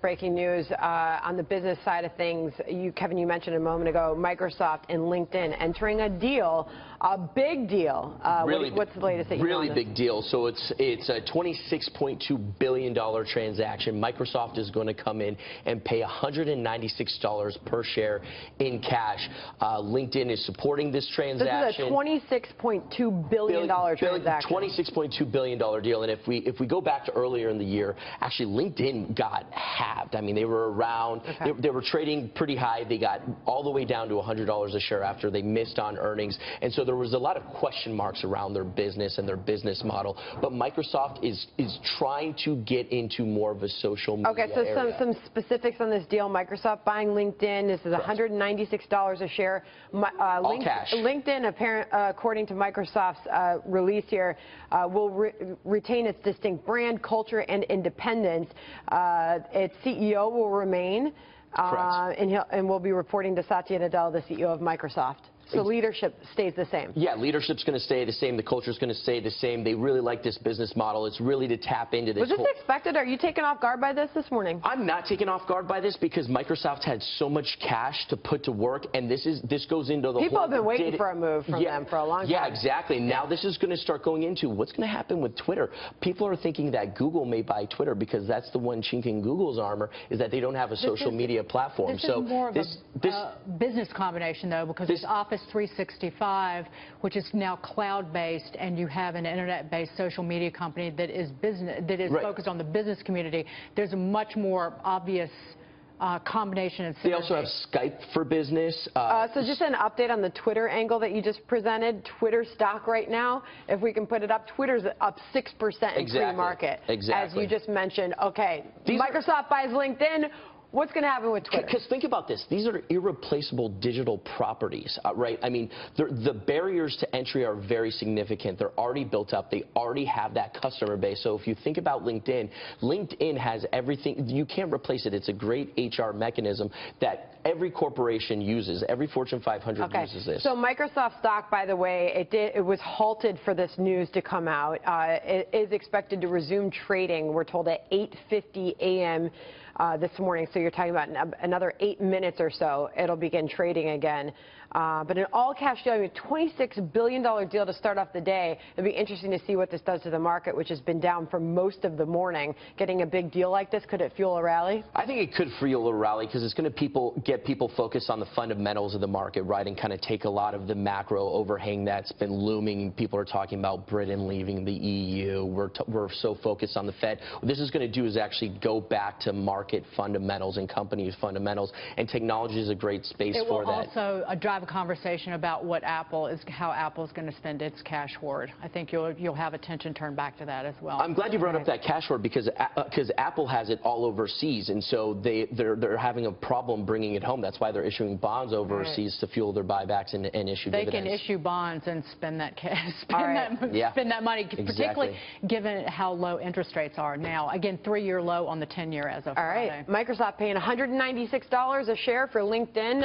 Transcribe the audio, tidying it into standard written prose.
breaking news on the business side of things. Kevin, you mentioned a moment ago Microsoft and LinkedIn entering a deal, a big deal. What's the latest that you know on this? Really big deal. So it's a $26.2 billion transaction. Microsoft is going to come in and pay $196 per share in cash. LinkedIn is supporting this transaction. This is a $26.2 billion transaction. $26.2 billion deal. And if we go back to earlier in the year, actually LinkedIn got halved. I mean, they were around, they were trading pretty high. They got all the way down to $100 a share after they missed on earnings. And so there was a lot of question marks around their business and their business model. But Microsoft is trying to get into more of a social media area. Some specifics on this deal. Microsoft buying LinkedIn. This is $196 a share. All cash. LinkedIn, according to Microsoft's release here, will retain its distinct brand, culture, and independence. Its CEO will remain, and will be reporting to Satya Nadella, the CEO of Microsoft. So leadership stays the same. Yeah, leadership's going to stay the same. The culture's going to stay the same. They really like this business model. It's really to tap into this. Was this expected? Are you taken off guard by this morning? I'm not taken off guard by this because Microsoft had so much cash to put to work, and this goes into the People have been waiting for a move from them for a long time. Yeah, exactly. Now this is going to start going into what's going to happen with Twitter. People are thinking that Google may buy Twitter because that's the one chink in Google's armor is that they don't have a social media platform. This is more of a business combination, though, because it's Office 365, which is now cloud-based, and you have an internet-based social media company that is focused on the business community. There's a much more obvious combination and synergy. They also have Skype for business. So just an update on the Twitter angle that you just presented. Twitter stock right now, if we can put it up, Twitter's up 6% in pre-market. Exactly. As you just mentioned. Okay, Microsoft buys LinkedIn. What's going to happen with Twitter? Because think about this. These are irreplaceable digital properties, right? I mean, the barriers to entry are very significant. They're already built up. They already have that customer base. So if you think about LinkedIn, LinkedIn has everything. You can't replace it. It's a great HR mechanism that every corporation uses. Every Fortune 500 uses this. So Microsoft stock, by the way, it was halted for this news to come out. It is expected to resume trading, we're told, at 8:50 a.m. This morning. So you're talking about another 8 minutes or so, it'll begin trading again. But an all-cash deal, I mean, $26 billion deal to start off the day. It'll be interesting to see what this does to the market, which has been down for most of the morning. Getting a big deal like this, could it fuel a rally? I think it could fuel a rally because it's going to get people focused on the fundamentals of the market, right, and kind of take a lot of the macro overhang that's been looming. People are talking about Britain leaving the EU. We're so focused on the Fed. What this is going to do is actually go back to market fundamentals and companies' fundamentals, and technology is a great space for that. It will also drive a conversation about how Apple's going to spend its cash hoard. I think you'll have attention turned back to that as well. I'm glad you brought up that cash hoard because Apple has it all overseas, and so they're having a problem bringing it home. That's why they're issuing bonds overseas to fuel their buybacks and issue dividends. They can issue bonds and spend that cash, spend that money, particularly given how low interest rates are now. Again, 3-year low on the 10-year as of Friday. Microsoft paying $196 a share for LinkedIn.